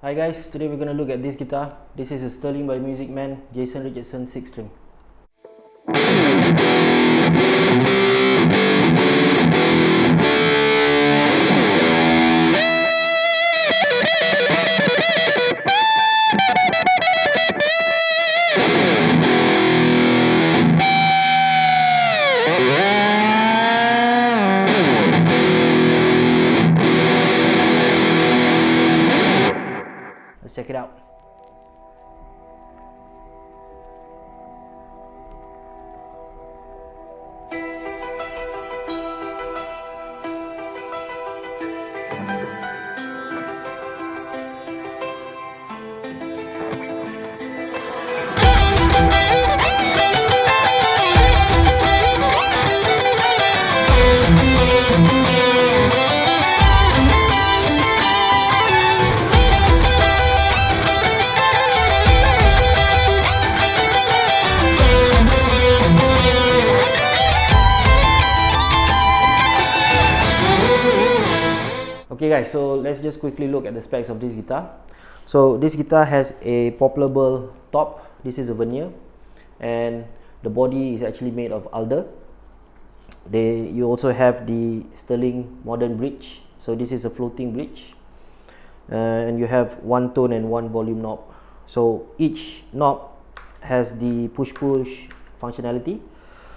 Hi guys, today we're going to look at this guitar. This is a Sterling by Music Man, Jason Richardson 6 string. Let's check it out. Okay guys, so let's just quickly look at the specs of this guitar. So this guitar has a poplarable top. This is a veneer, and the body is actually made of alder. You also have the Sterling modern bridge. So this is a floating bridge, and you have one tone and one volume knob. So each knob has the push-push functionality.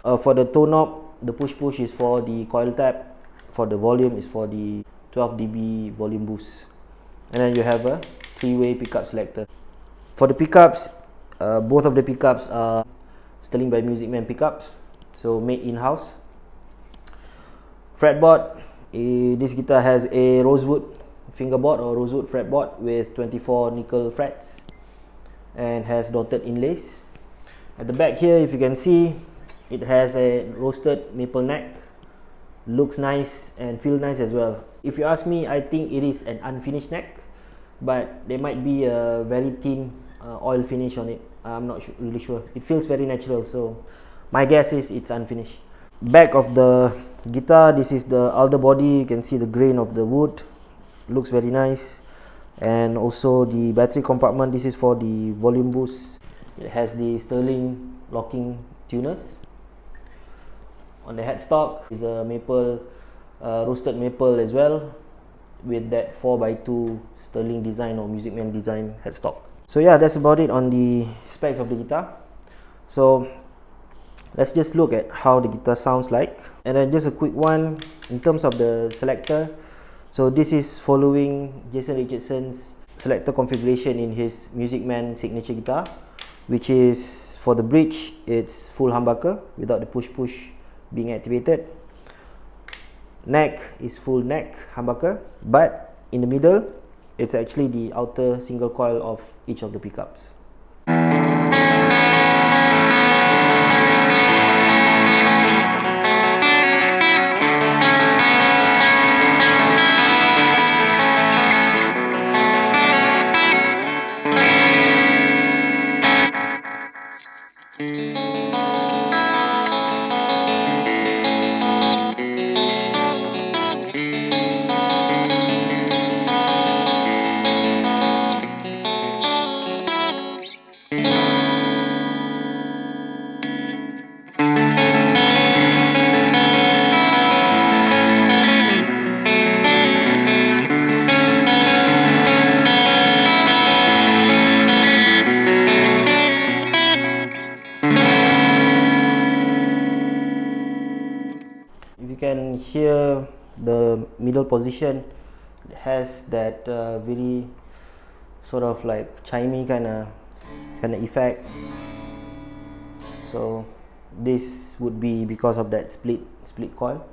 For the tone knob, the push-push is for the coil tap. For the volume is for the 12 dB volume boost, and then you have a 3-way pickup selector. For the pickups, both of the pickups are Sterling by Music Man pickups, so made in-house. Fretboard, this guitar has a rosewood fingerboard or rosewood fretboard with 24 nickel frets and has dotted inlays. At the back here, if you can see, it has a roasted maple neck. Looks nice and feels nice as well. If you ask me, I think it is an unfinished neck, but there might be a very thin oil finish on it. I'm not really sure. It feels very natural, so my guess is it's unfinished. Back of the guitar, this is the alder body. You can see the grain of the wood. Looks very nice. And also the battery compartment, this is for the volume boost. It has the Sterling locking tuners. On the headstock is a maple, roasted maple as well, with that 4x2 Sterling design or Music Man design headstock. So yeah, that's about it on the specs of the guitar. So let's just look at how the guitar sounds like. And then just a quick one in terms of the selector. So this is following Jason Richardson's selector configuration in his Music Man signature guitar, which is for the bridge, it's full humbucker without the push-push being activated. Neck is full neck humbucker, but in the middle it's actually the outer single coil of each of the pickups. If you can hear the middle position, it has that very sort of like chimey kind of effect. So this would be because of that split coil.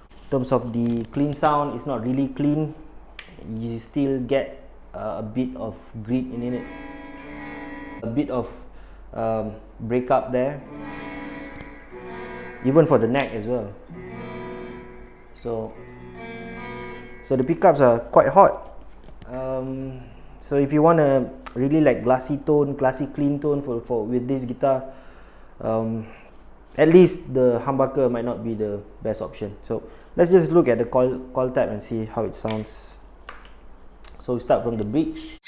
In terms of the clean sound, it's not really clean. You still get a bit of grit in it, a bit of breakup there, even for the neck as well. So the pickups are quite hot. So if you want a really like glassy tone, classic clean tone for with this guitar, at least the humbucker might not be the best option. So let's just look at the coil tab and see how it sounds. So we start from the bridge.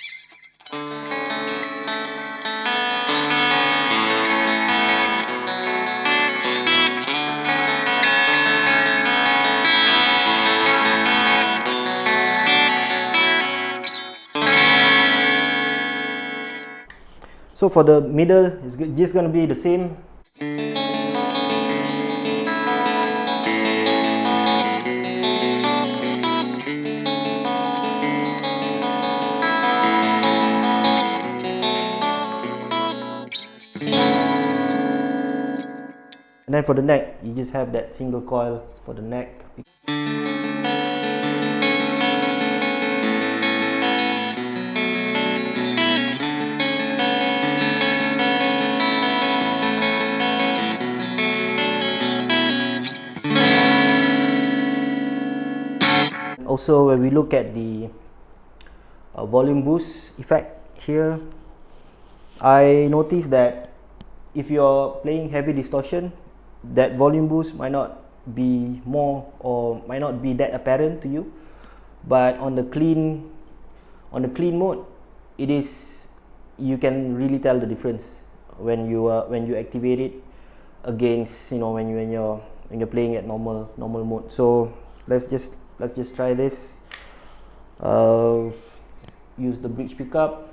So for the middle, it's just going to be the same. And then for the neck, you just have that single coil for the neck. Also, when we look at the volume boost effect here, I noticed that if you're playing heavy distortion, that volume boost might not be more or might not be that apparent to you, but on the clean mode, it is, you can really tell the difference when you activate it against, you know, when you're playing at normal mode. So let's just try this. Use the bridge pickup.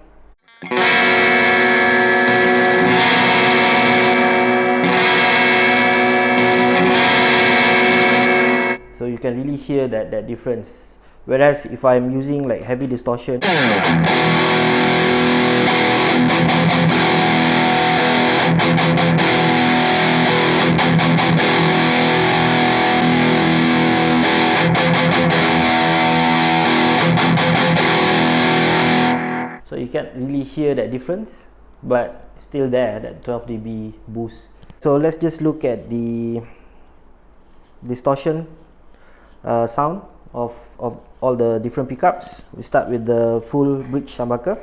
So you can really hear that difference. Whereas if I'm using like heavy distortion, so you can't really hear that difference, but still there, that 12 dB boost. So let's just look at the distortion sound of all the different pickups. We start with the full bridge humbucker.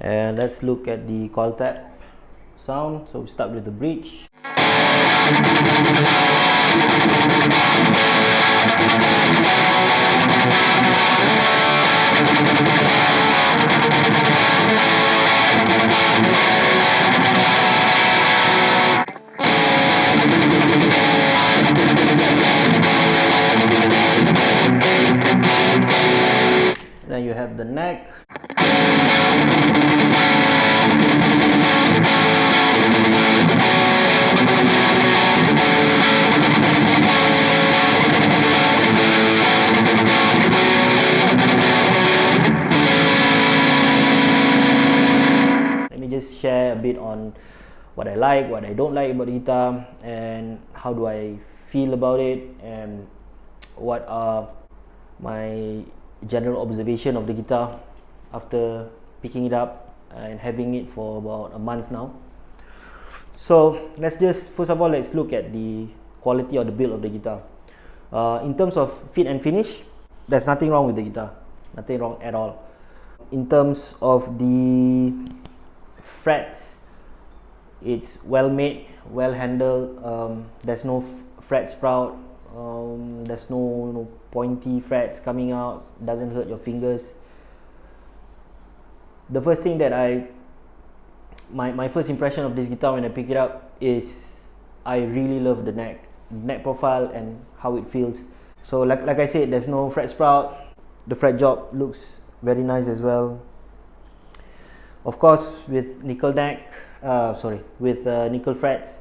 And let's look at the coil tap sound. So we start with the bridge. Then you have the neck. Just share a bit on what I like, what I don't like about the guitar, and how do I feel about it, and what are my general observation of the guitar after picking it up and having it for about a month now. So let's just, first of all, let's look at the quality or the build of the guitar. In terms of fit and finish, there's nothing wrong with the guitar, nothing wrong at all. In terms of the frets, it's well made, well handled. There's no fret sprout, there's no pointy frets coming out, doesn't hurt your fingers. The first thing that my first impression of this guitar when I pick it up is I really love the neck profile and how it feels. So like I said, there's no fret sprout. The fret job looks very nice as well. Of course, with nickel neck, with nickel frets,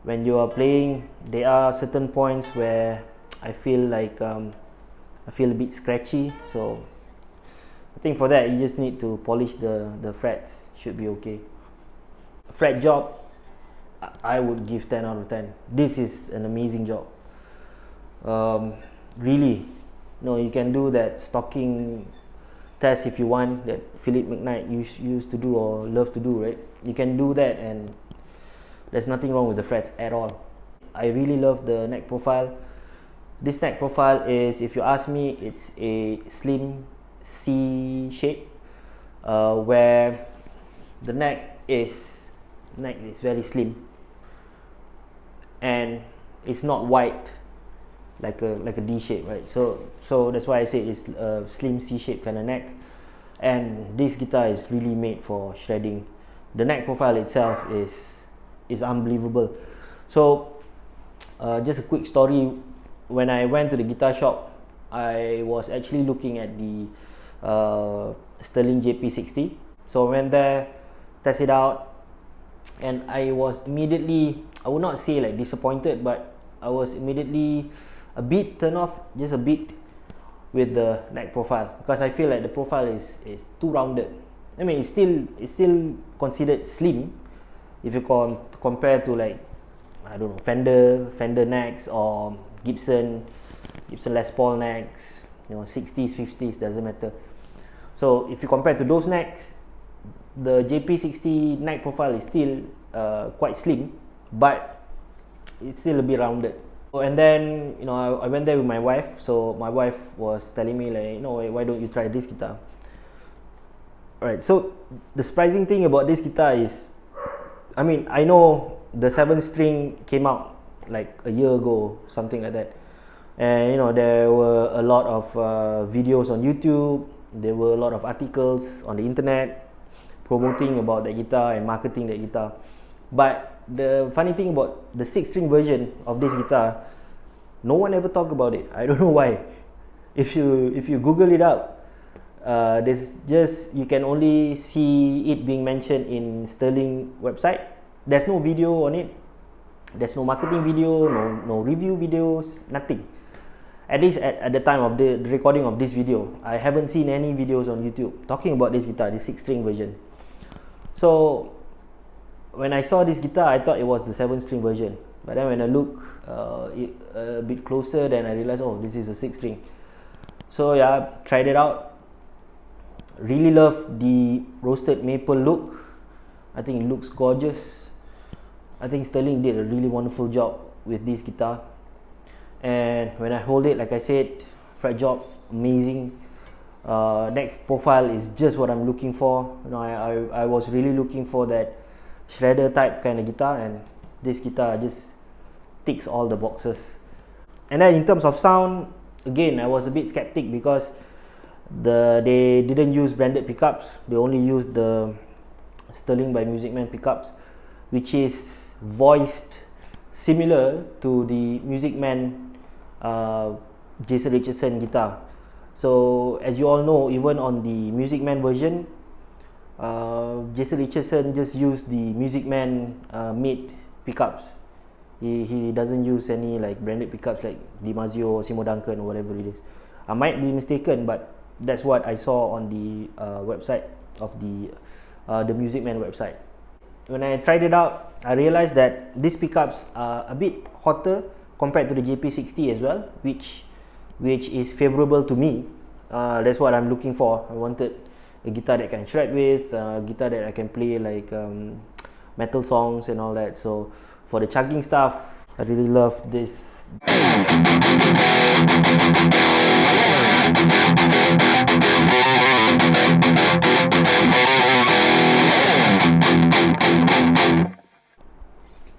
when you are playing, there are certain points where I feel like I feel a bit scratchy. So I think for that you just need to polish the frets. Should be okay. Fret job, I would give 10 out of 10. This is an amazing job. Really, you can do that stocking test if you want, that Philip McKnight used to do or love to do, right? You can do that and there's nothing wrong with the frets at all. I really love the neck profile. This neck profile is, if you ask me, it's a slim C shape, where the neck is very slim and it's not wide like a D shape, right? So that's why I say it's a slim C shape kind of neck, and this guitar is really made for shredding. The neck profile itself is unbelievable. So just a quick story. When I went to the guitar shop, I was actually looking at the Sterling JP60. So I went there, test it out, and I was immediately, I would not say like disappointed, but I was immediately a bit turned off, just a bit, with the neck profile, because I feel like the profile is too rounded. I mean, it's still considered slim if you compare to, like, I don't know, Fender necks or Gibson Les Paul necks, 60s, 50s, doesn't matter. So if you compare to those necks, the JP60 neck profile is still quite slim, but it's still a bit rounded. And then I went there with my wife. So my wife was telling me, like, why don't you try this guitar? Alright, so the surprising thing about this guitar is, I mean, I know the 7-string came out like a year ago, something like that, and there were a lot of videos on YouTube, there were a lot of articles on the internet promoting about that guitar and marketing that guitar. But the funny thing about the 6-string version of this guitar, no one ever talked about it. I don't know why. If you Google it up, you can only see it being mentioned in Sterling website. There's no video on it. There's no marketing video, no review videos, nothing. At least at the time of the recording of this video, I haven't seen any videos on YouTube talking about this guitar, the 6-string version. So when I saw this guitar, I thought it was the 7-string version. But then when I look a bit closer, then I realized, oh, this is a 6-string. So yeah, tried it out. Really love the roasted maple look. I think it looks gorgeous. I think Sterling did a really wonderful job with this guitar. And when I hold it, like I said, fret job amazing. Neck profile is just what I'm looking for. I was really looking for that shredder type kind of guitar, and this guitar just ticks all the boxes. And then in terms of sound, again, I was a bit skeptic because they didn't use branded pickups. They only used the Sterling by Music Man pickups, which is voiced similar to the Music Man Jason Richardson guitar. So as you all know, even on the Music Man version, Jason Richardson just used the Music Man made pickups. He doesn't use any like branded pickups like DiMaggio or Simo Duncan or whatever it is. I might be mistaken, but that's what I saw on the website of the Music Man website. When I tried it out, I realized that these pickups are a bit hotter compared to the JP60 as well, which is favorable to me. That's what I'm looking for. I wanted a guitar that can shred with, a guitar that I can play like metal songs and all that. So for the chugging stuff, I really love this.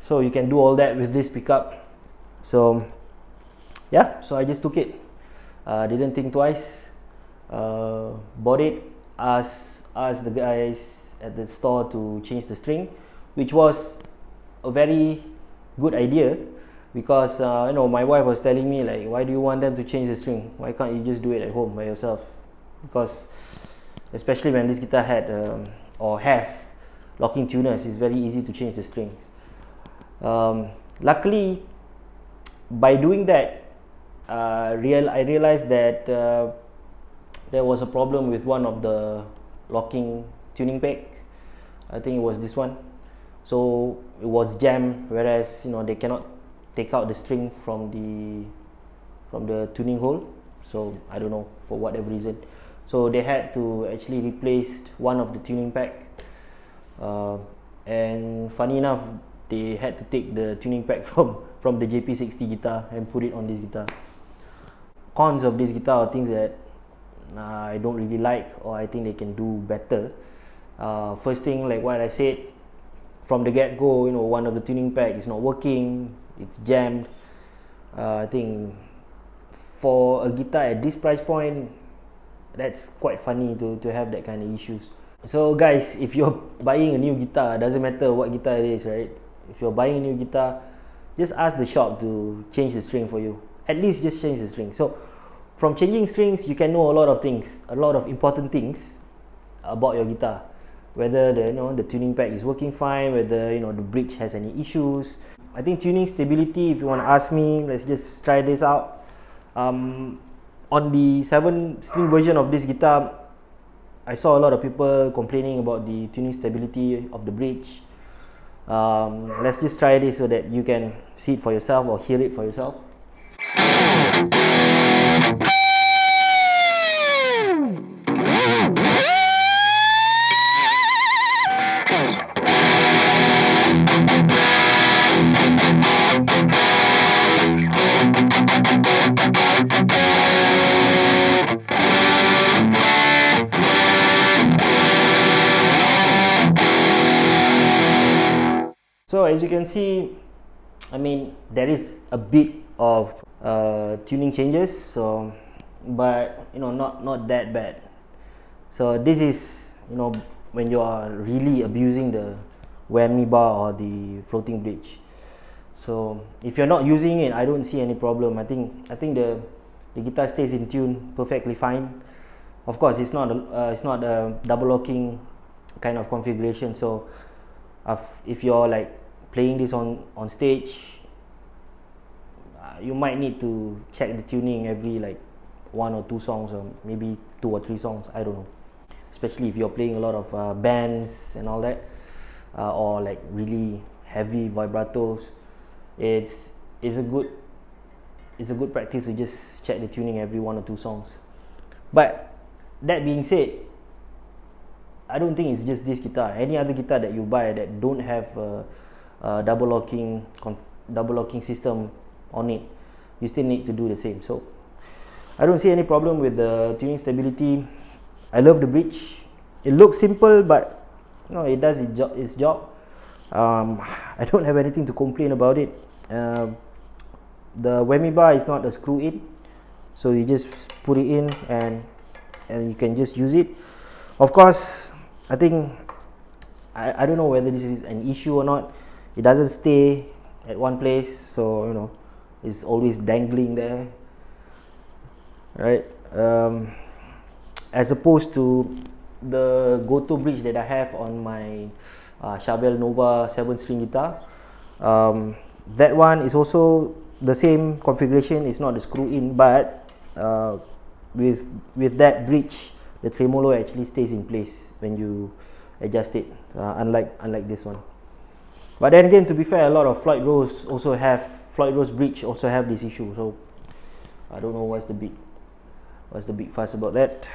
So you can do all that with this pickup. So yeah, so I just took it, didn't think twice, bought it, asked the guys at the store to change the string, which was a very good idea because you know, my wife was telling me like, why do you want them to change the string? Why can't you just do it at home by yourself? Because especially when this guitar had or have locking tuners, it's very easy to change the strings. Luckily, by doing that, I realized that there was a problem with one of the locking tuning peg. I think it was this one. So it was jammed, whereas you know, they cannot take out the string from the tuning hole. So I don't know, for whatever reason. So they had to actually replace one of the tuning peg. And funny enough, they had to take the tuning peg from the JP60 guitar and put it on this guitar. Cons of this guitar are things that I don't really like, or I think they can do better. First thing, like what I said, from the get-go, you know, one of the tuning peg is not working, it's jammed. I think for a guitar at this price point, that's quite funny to have that kind of issues. So guys, if you're buying a new guitar, doesn't matter what guitar it is, right? If you're buying a new guitar, just ask the shop to change the string for you. At least just change the string. So from changing strings, you can know a lot of things, a lot of important things about your guitar. Whether the tuning peg is working fine, whether the bridge has any issues. I think tuning stability, if you want to ask me, let's just try this out. On the 7-string version of this guitar, I saw a lot of people complaining about the tuning stability of the bridge. Let's just try this so that you can see it for yourself or hear it for yourself. So as you can see, I mean, there is a bit of tuning changes, so but not that bad. So this is when you are really abusing the whammy bar or the floating bridge. So if you're not using it, I don't see any problem. I think the guitar stays in tune perfectly fine. Of course, it's not a double locking kind of configuration. So if you're like playing this on stage, you might need to check the tuning every like 1 or 2 songs, or maybe 2 or 3 songs, I don't know, especially if you're playing a lot of bands and all that, or like really heavy vibratos. It's a good practice to just check the tuning every 1 or 2 songs. But that being said, I don't think it's just this guitar. Any other guitar that you buy that don't have a double locking system on it, you still need to do the same. So I don't see any problem with the tuning stability. I love the bridge. It looks simple, but it does its job. I don't have anything to complain about it. The whammy bar is not a screw in, so you just put it in and you can just use it. Of course, I think I don't know whether this is an issue or not. It doesn't stay at one place, so it's always dangling there, right? As opposed to the go-to bridge that I have on my Chabelle Nova 7-string guitar. That one is also the same configuration. It's not a screw in, but with that bridge, the tremolo actually stays in place when you adjust it, unlike this one. But then again, to be fair, a lot of Floyd Rose bridge also have this issue, so I don't know what's the big fuss about that.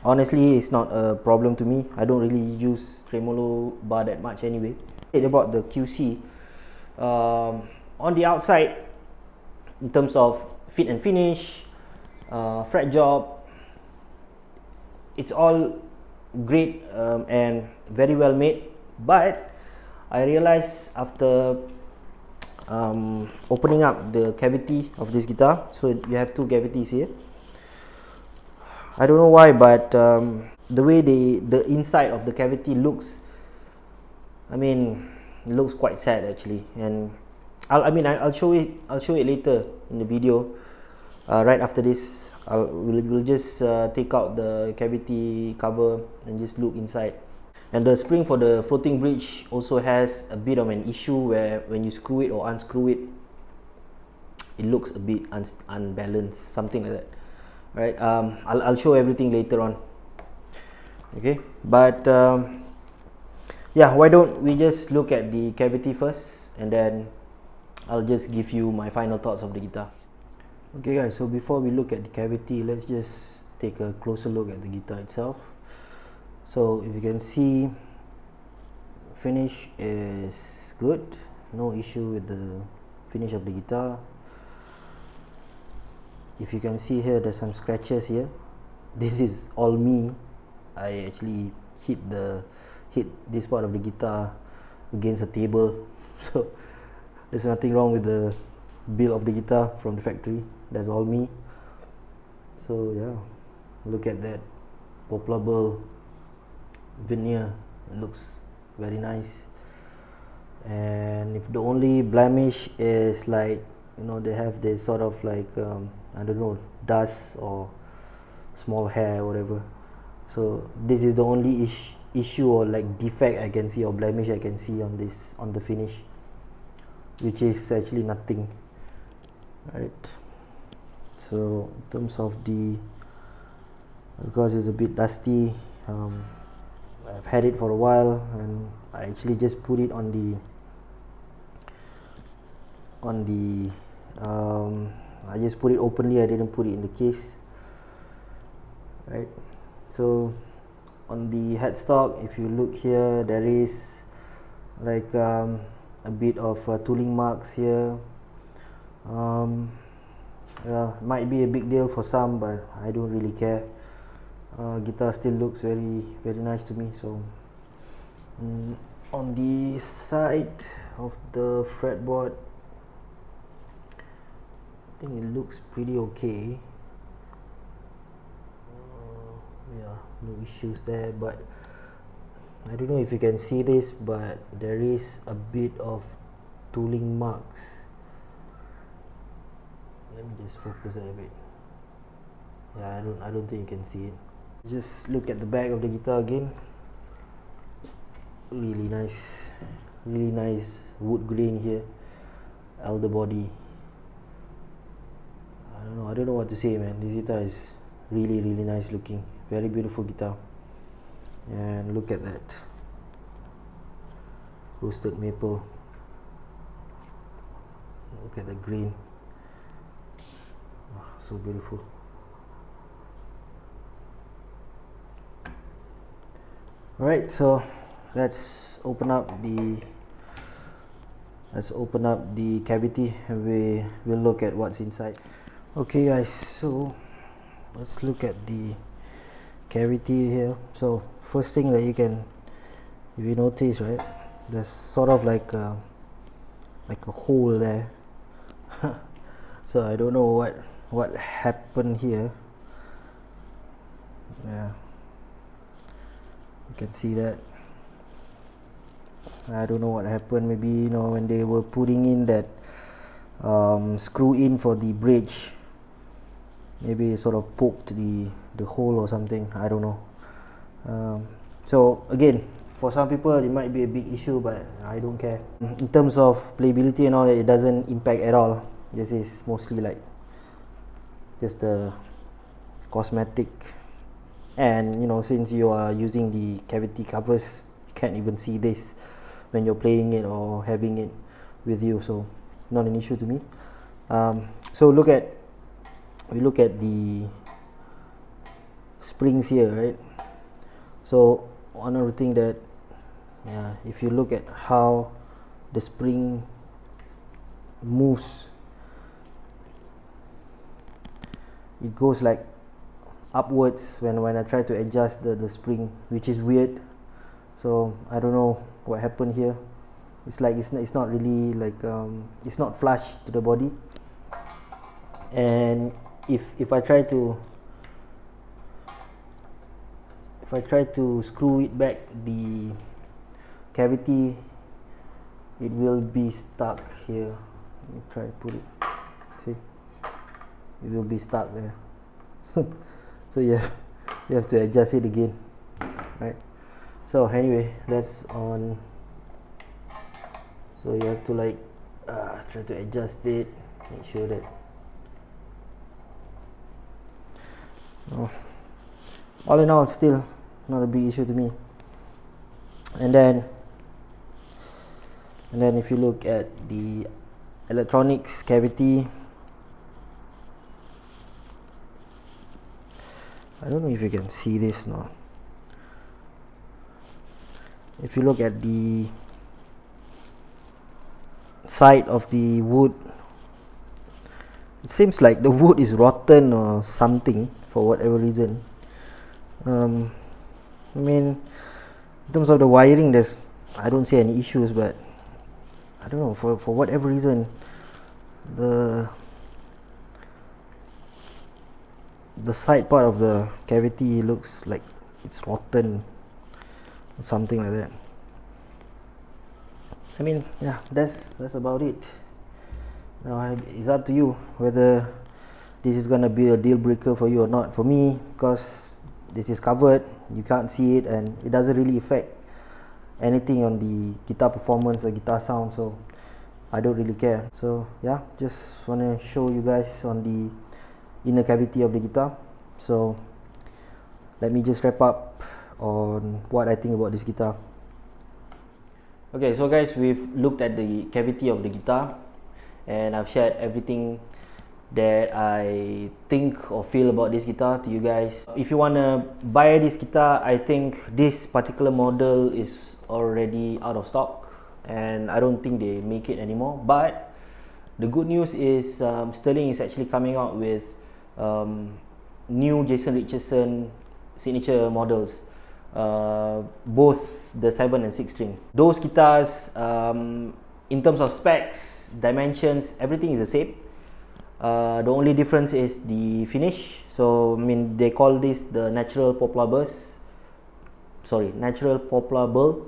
Honestly, it's not a problem to me. I don't really use tremolo bar that much anyway. About the QC, on the outside, in terms of fit and finish, fret job, it's all great and very well made. But I realized after opening up the cavity of this guitar, so you have 2 cavities here. I don't know why, but the way the inside of the cavity looks, I mean, it looks quite sad actually, and I'll show it. I'll show it later in the video. Right after this, we'll just take out the cavity cover and just look inside. And the spring for the floating bridge also has a bit of an issue where when you screw it or unscrew it, it looks a bit unbalanced, something like that. Right? I'll show everything later on. Okay, but yeah, why don't we just look at the cavity first, and then I'll just give you my final thoughts of the guitar. Okay guys, so before we look at the cavity, let's just take a closer look at the guitar itself. So if you can see, finish is good, no issue with the finish of the guitar. If you can see here, there's some scratches here. This is all me. I actually hit this part of the guitar against a table, so there's nothing wrong with the build of the guitar from the factory. That's all me. So yeah, look at that poplable veneer. It looks very nice. And if the only blemish is, like, you know, they have this sort of like I don't know, dust or small hair or whatever, so this is the only issue or like defect I can see, or blemish I can see on this, on the finish, which is actually nothing, right? So in terms of the, because it's a bit dusty, I've had it for a while, and I actually just put it on the I just put it openly. I didn't put it in the case, right? So on the headstock, if you look here, there is like a bit of tooling marks here. Yeah, might be a big deal for some, but I don't really care. Guitar still looks very, very nice to me. So on the side of the fretboard, I think it looks pretty okay. Yeah, no issues there, but I don't know if you can see this, but there is a bit of tooling marks. Let me just focus it a bit. Yeah, I don't think you can see it. Just look at the back of the guitar again. Really nice wood grain here. Elder body. I don't know what to say, man. This guitar is really, really nice looking. Very beautiful guitar. And look at that. Roasted maple. Look at the grain. Oh, so beautiful. Alright, so let's open up the cavity, and we will look at what's inside. Okay guys, so let's look at the cavity here. So first thing that you can, if you notice, right, there's sort of like a hole there. So I don't know what happened here. Yeah, you can see that. I don't know what happened. Maybe, you know, when they were putting in that screw in for the bridge, maybe it sort of poked the hole or something. I don't know. So again, for some people it might be a big issue, but I don't care. In terms of playability and all that, it doesn't impact at all. This is mostly like just a cosmetic, and you know, since you are using the cavity covers, you can't even see this when you're playing it or having it with you, so not an issue to me. So we look at the springs here, right? So one of the thing that, yeah, if you look at how the spring moves, it goes like upwards when I try to adjust the spring, which is weird. So I don't know what happened here. It's like it's not really like it's not flush to the body. And if I try to screw it back, the cavity it will be stuck here. Let me try to put it. See, it will be stuck there. So you have to adjust it again, right? So anyway, that's on. So you have to like try to adjust it, make sure that all in all, still not a big issue to me. And then if you look at the electronics cavity, I don't know if you can see this now. If you look at the side of the wood, it seems like the wood is rotten or something for whatever reason. I mean, in terms of the wiring, I don't see any issues, but I don't know, for whatever reason, the side part of the cavity looks like it's rotten or something like that. I mean, yeah, that's about it. Now it's up to you whether this is gonna be a deal breaker for you or not. For me, because this is covered, you can't see it, and it doesn't really affect anything on the guitar performance or guitar sound, so I don't really care. So yeah, just want to show you guys on the inner cavity of the guitar. So let me just wrap up on what I think about this guitar. Okay, so guys, we've looked at the cavity of the guitar, and I've shared everything that I think or feel about this guitar to you guys. If you wanna buy this guitar, I think this particular model is already out of stock, and I don't think they make it anymore. But the good news is Sterling is actually coming out with new Jason Richardson signature models, both the 7 and 6 string. Those guitars, in terms of specs, dimensions, everything is the same. The only difference is the finish. So I mean, they call this the natural poplar burl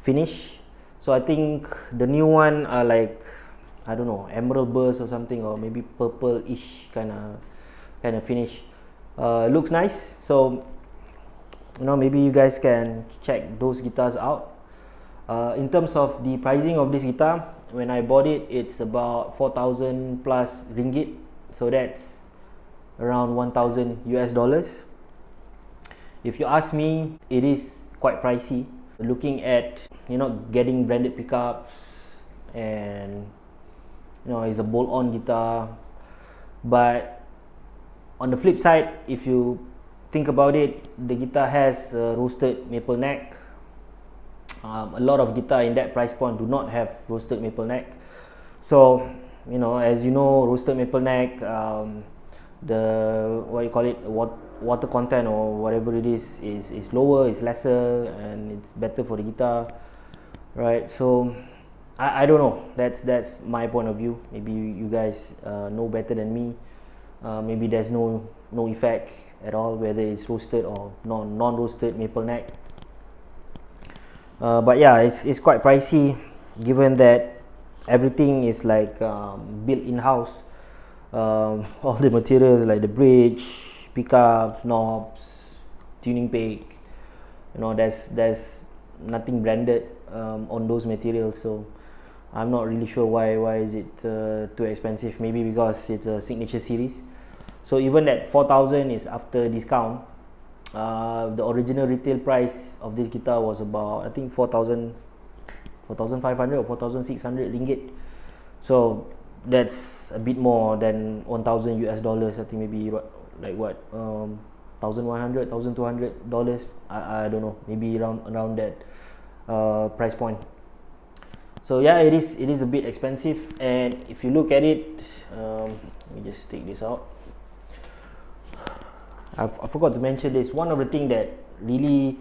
finish. So I think the new one are like, I don't know, emerald burst or something, or maybe purple-ish kind of finish. Looks nice. So maybe you guys can check those guitars out. In terms of the pricing of this guitar, when I bought it, it's about 4,000 plus ringgit, so that's around 1,000 US dollars. If you ask me, it is quite pricey. Looking at getting branded pickups, and it's a bolt-on guitar. But on the flip side, if you think about it, the guitar has a roasted maple neck. A lot of guitar in that price point do not have roasted maple neck. So as you know, roasted maple neck, the water content or whatever it is lower, is lesser, and it's better for the guitar, right? So I don't know, that's my point of view. Maybe you guys know better than me. Maybe there's no effect at all whether it's roasted or non-roasted maple neck. But yeah, it's quite pricey, given that everything is like built in-house. All the materials like the bridge, pickups, knobs, tuning peg, there's nothing branded on those materials. So I'm not really sure why is it too expensive. Maybe because it's a signature series. So even that 4,000 is after discount. The original retail price of this guitar was about, I think, 4,500 or 4,600 ringgit. So that's a bit more than 1,000 US dollars. I think maybe like what, $1,100, $1,200. I don't know, maybe around that price point. So yeah, it is a bit expensive. And if you look at it, let me just take this out. I forgot to mention this. One of the things that really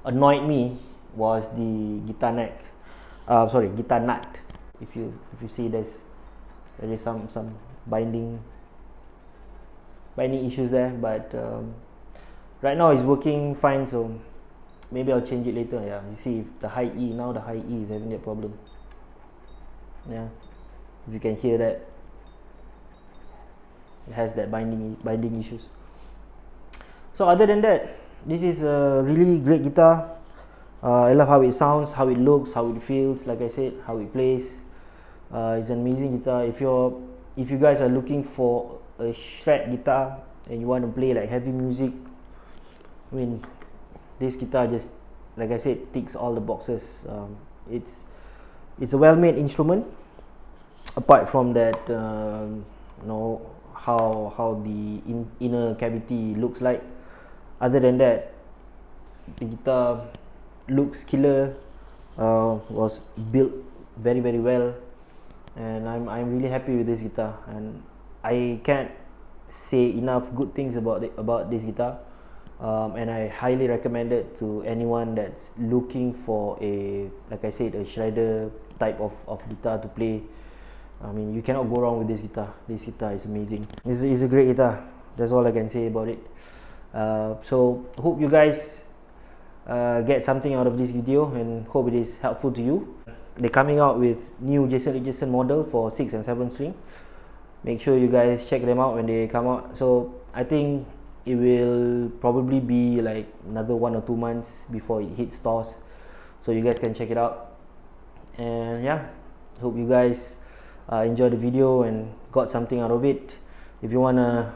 annoyed me was the guitar nut. If you see, there is some binding issues there, but right now it's working fine. So maybe I'll change it later. Yeah, you see the high E, now the high E is having that problem. Yeah, if you can hear that, it has that binding issues. So other than that, this is a really great guitar. I love how it sounds, how it looks, how it feels, like I said, how it plays. It's an amazing guitar. If you guys are looking for a shred guitar and you want to play like heavy music, I mean, this guitar just, like I said, ticks all the boxes. It's a well-made instrument. Apart from that, you know how the inner cavity looks like. Other than that, the guitar looks killer. Was built very well, and I'm really happy with this guitar, and I can't say enough good things about this guitar. And I highly recommend it to anyone that's looking for like I said, a shredder type of guitar to play. I mean, you cannot go wrong with this guitar. This guitar is amazing. It's a great guitar. That's all I can say about it. So hope you guys get something out of this video, and hope it is helpful to you. They're coming out with new Richardson model for 6 and 7 string. Make sure you guys check them out when they come out. So I think it will probably be like another 1 or 2 months before it hits stores, so you guys can check it out. And yeah, hope you guys enjoyed the video and got something out of it. If you wanna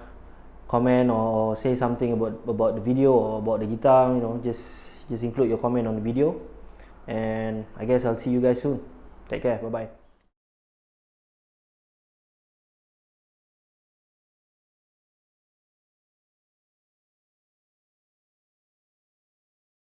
comment or say something about the video or about the guitar, you know, just include your comment on the video. And I guess I'll see you guys soon. Take care. Bye bye.